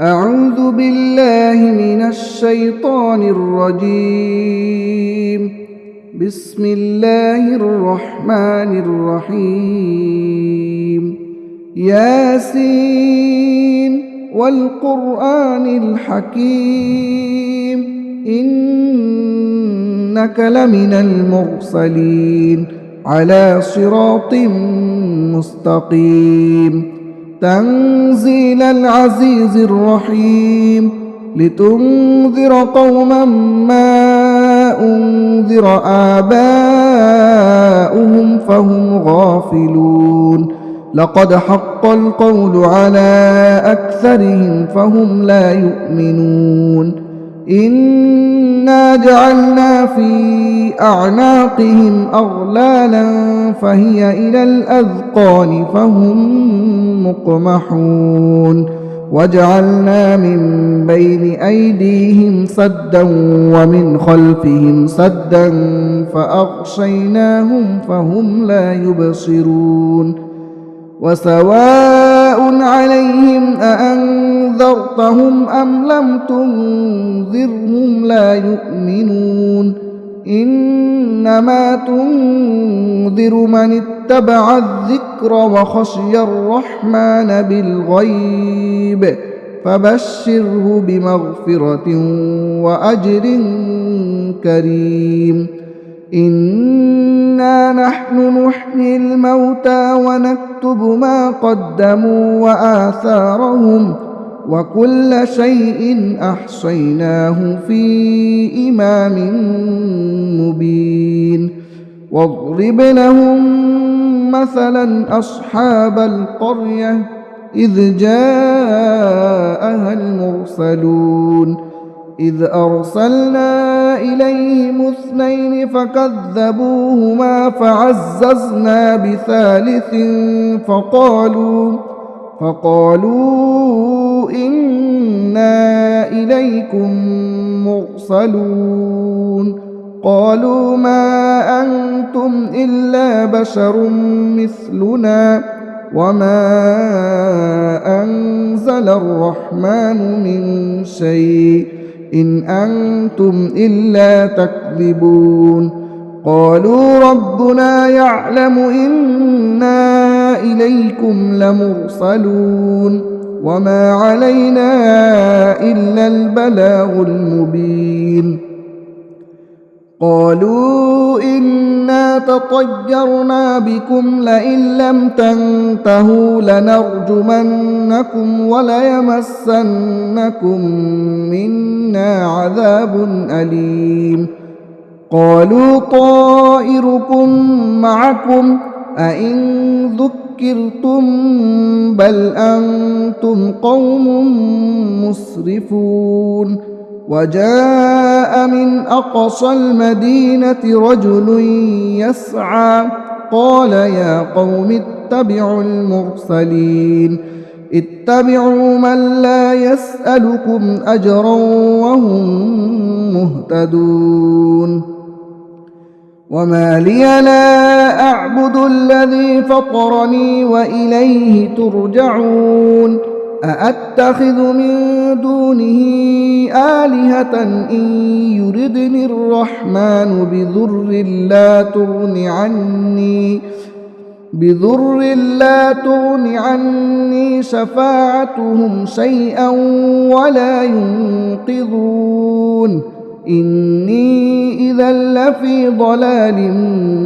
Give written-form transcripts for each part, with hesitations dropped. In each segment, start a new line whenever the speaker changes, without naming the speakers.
أعوذ بالله من الشيطان الرجيم. بسم الله الرحمن الرحيم. ياسين والقرآن الحكيم إنك لمن المرسلين على صراط مستقيم. تنزيل العزيز الرحيم لتنذر قوما ما أنذر آباؤهم فهم غافلون. لقد حق القول على أكثرهم فهم لا يؤمنون. إنا جعلنا في أعناقهم أغلالا فهي إلى الأذقان فهم مقمحون. وجعلنا من بين أيديهم سدا ومن خلفهم سدا فأغشيناهم فهم لا يبصرون. وسواء عليهم أأنذرتهم أم لم تنذرهم لا يؤمنون. إنما تنذر من اتبع الذكر وخشي الرحمن بالغيب فبشره بمغفرة وأجر كريم. إنا نحن نحيي الموتى ونكتب ما قدموا وآثارهم وكل شيء أحصيناه في إمام مبين. واضرب لهم مثلا أصحاب القرية إذ جاءها المرسلون إذ أرسلنا إليهم 2 فكذبوهما فعززنا بثالث فقالوا إنا إليكم مرسلون. قالوا ما أنتم إلا بشر مثلنا وما أنزل الرحمن من شيء إن أنتم إلا تكذبون. قالوا ربنا يعلم إنا إليكم لمرسلون وما علينا إلا البلاغ المبين. قالوا إنا تطيرنا بكم لئن لم تنتهوا لنرجمنكم وليمسنكم منا عذاب أليم. قالوا طائركم معكم أئن ذكرتم بل أنتم قوم مسرفون. وجاء من أقصى المدينة رجل يسعى قال يا قوم اتبعوا المرسلين اتبعوا من لا يسألكم أجرا وهم مهتدون. وما لي لا أعبد الذي فطرني وإليه ترجعون. أأتخذ من دونه آلهة إن يردني الرحمن بضر لا تغن عني شفاعتهم شيئا ولا ينقذون. إني إذا لفي ضلال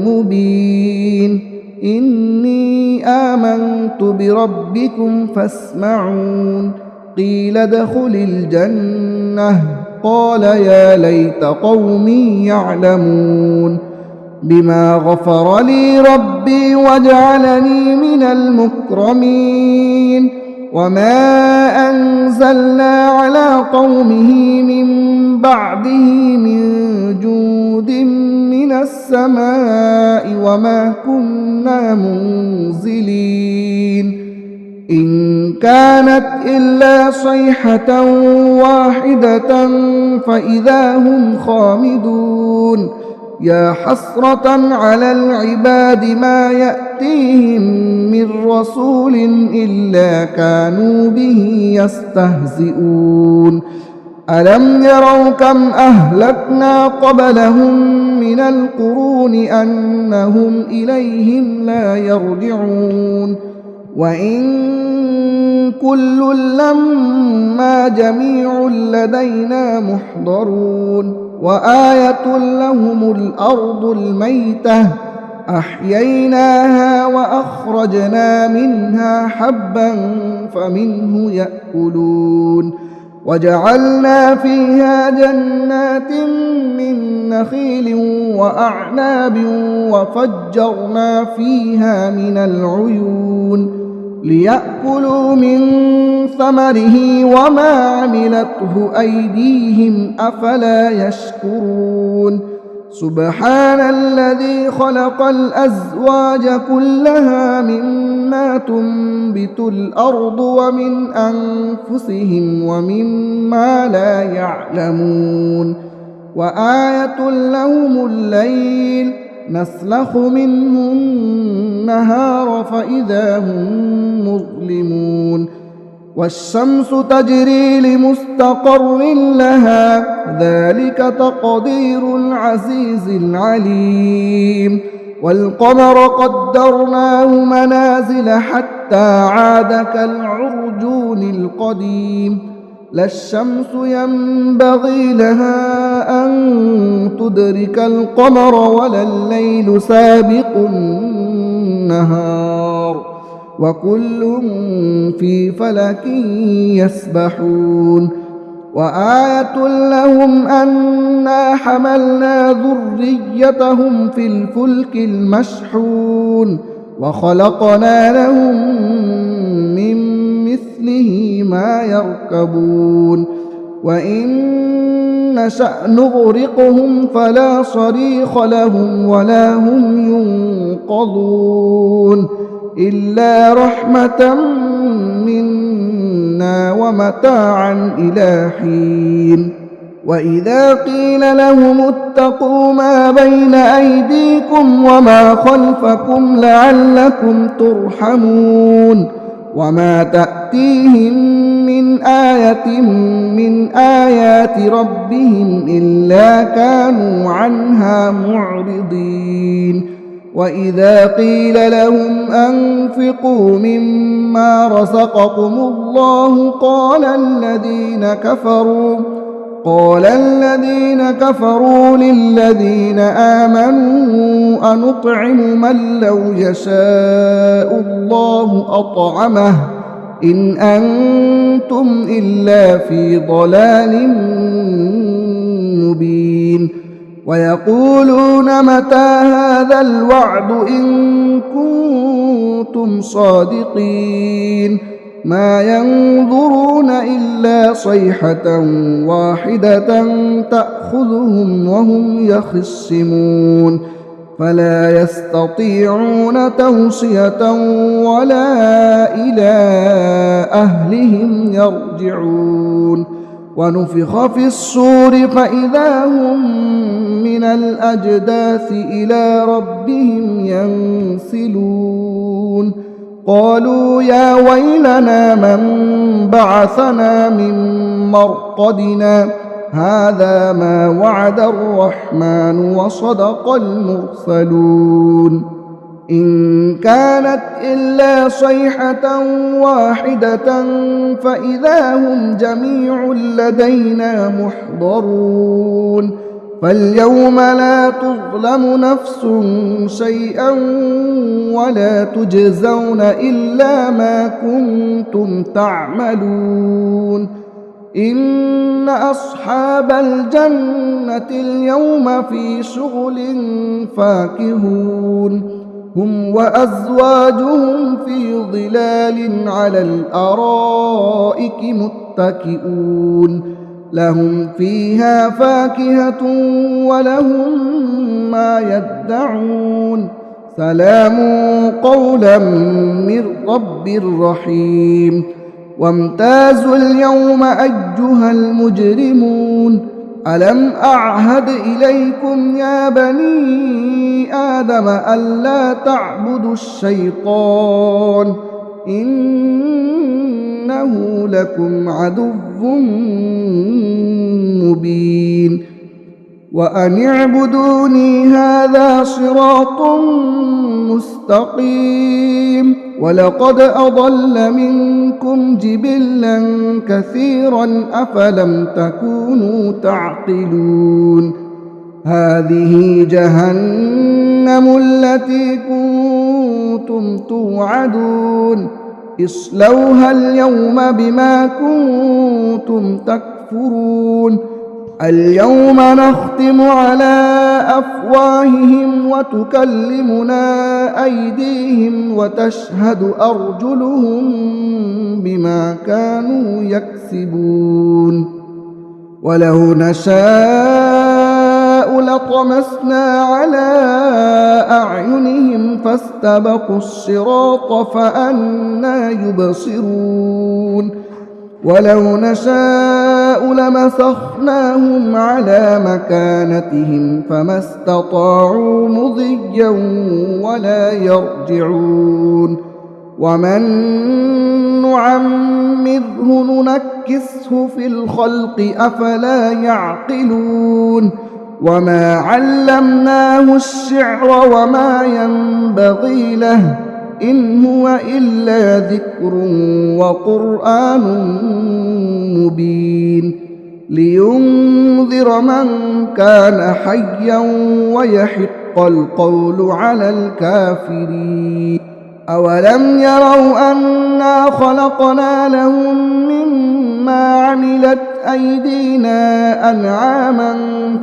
مبين. إني آمنت بربكم فاسمعون. قيل ادخل الجنة قال يا ليت قومي يعلمون بما غفر لي ربي وجعلني من المكرمين. وما أنزلنا على قومه من بعده من جود من السماء وما كنا منزلين. إن كانت إلا صيحة واحدة فإذا هم خامدون. يا حسرة على العباد ما يأتيهم من رسول إلا كانوا به يستهزئون ألم يروا كم أهلكنا قبلهم من القرون أنهم إليهم لا يرجعون وإن كل لما جميع لدينا محضرون وآية لهم الأرض الميتة أحييناها وأخرجنا منها حبا فمنه يأكلون وجعلنا فيها جنات من نخيل وأعناب وفجرنا فيها من العيون ليأكلوا من ثمره وما عملته أيديهم أفلا يشكرون سبحان الذي خلق الأزواج كلها مما تنبت الأرض ومن أنفسهم ومما لا يعلمون وآية لهم الليل نسلخ منه النهار فإذا هم مظلمون والشمس تجري لمستقر لها ذلك تقدير العزيز العليم والقمر قدرناه منازل حتى عاد كالعرجون القديم لا الشمس ينبغي لها أن تدرك القمر ولا الليل سابق النهار وكل في فلك يسبحون وآية لهم أنا حملنا ذريتهم في الفلك المشحون وخلقنا لهم من مثله ما يركبون وإن نشأ نغرقهم فلا صريخ لهم ولا هم ينقذون إلا رحمة منا ومتاعا إلى حين وإذا قيل لهم اتقوا ما بين أيديكم وما خلفكم لعلكم ترحمون وما تأتيهم من آية من آيات ربهم إلا كانوا عنها معرضين وإذا قيل لهم أنفقوا مما رزقكم الله قال الذين كفروا للذين آمنوا أنطعم من لو يشاء الله أطعمه إن أنتم إلا في ضلال مبين ويقولون متى هذا الوعد إن كنتم صادقين ما ينظرون إلا صيحة واحدة تأخذهم وهم يخصمون فلا يستطيعون توصية ولا إلى أهلهم يرجعون ونفخ في الصور فإذا هم من الأجداث إلى ربهم ينسلون قالوا يا ويلنا من بعثنا من مرقدنا هذا ما وعد الرحمن وصدق المرسلون إن كانت إلا صيحة واحدة فإذا هم جميع لدينا محضرون فاليوم لا تظلم نفس شيئا ولا تجزون إلا ما كنتم تعملون إن أصحاب الجنة اليوم في شغل فاكهون هم وأزواجهم في ظلال على الأرائك متكئون لهم فيها فاكهة ولهم ما يدعون سلام قولا من رب رحيم وامتازوا اليوم أيها المجرمون ألم أعهد إليكم يا بني آدم ألا تعبدوا الشيطان إنه لكم عدو مبين وأن اعبدوني هذا صراط مستقيم ولقد أضل منكم جبلا كثيرا أفلم تكونوا تعقلون هذه جهنم التي كنتم توعدون اصلوها اليوم بما كنتم تكفرون اليوم نختم على أفواههم وتكلمنا أيديهم وتشهد أرجلهم بما كانوا يكسبون ولو نشاء لطمسنا على أعينهم فاستبقوا الصراط فأنى يبصرون ولو نشاء لمسخناهم على مكانتهم فما استطاعوا مضيا ولا يرجعون ومن نعمره ننكسه في الخلق أفلا يعقلون وما علمناه الشعر وما ينبغي له إن هو إلا ذكر وقرآن مبين لينذر من كان حيا ويحق القول على الكافرين أولم يروا أنا خلقنا لهم مما عملت أيدينا أنعاما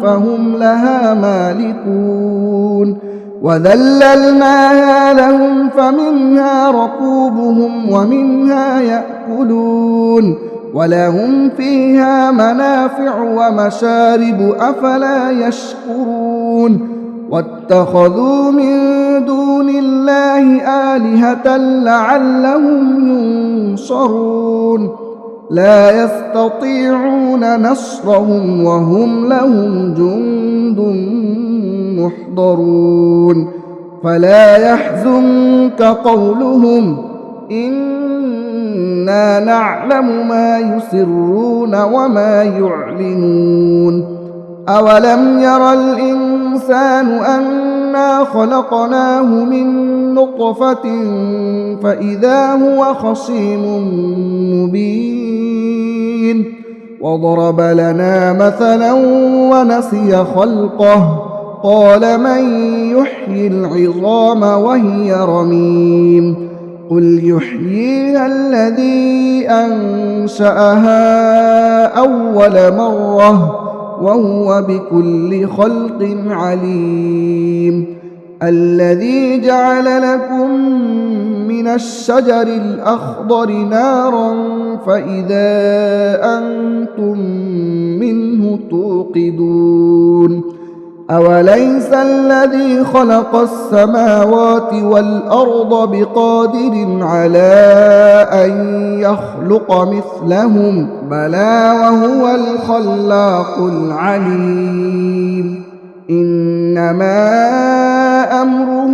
فهم لها مالكون وذللناها لهم فمنها ركوبهم ومنها يأكلون ولهم فيها منافع ومشارب أفلا يشكرون واتخذوا من دون الله آلهة لعلهم ينصرون لا يستطيعون نصرهم وهم لهم جند محضرون فلا يحزنك قولهم إنا نعلم ما يسرون وما يعلنون أولم ير الإنسان أنا خلقناه من نطفة فإذا هو خصيم مبين وضرب لنا مثلا ونسي خلقه قال من يحيي العظام وهي رميم قل يحييها الذي أنشأها أول مرة وهو بكل خلق عليم الذي جعل لكم من الشجر الأخضر نارا فإذا أنتم منه توقدون أوليس الذي خلق السماوات والأرض بقادر على أن يخلق مثلهم بلى وهو الخلاق العليم إنما أمره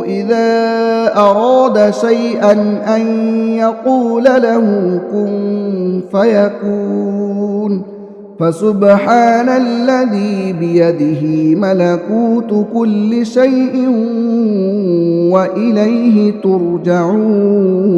إذا أراد شيئا أن يقول له كن فيكون فسبحان الذي بيده ملكوت كل شيء وإليه ترجعون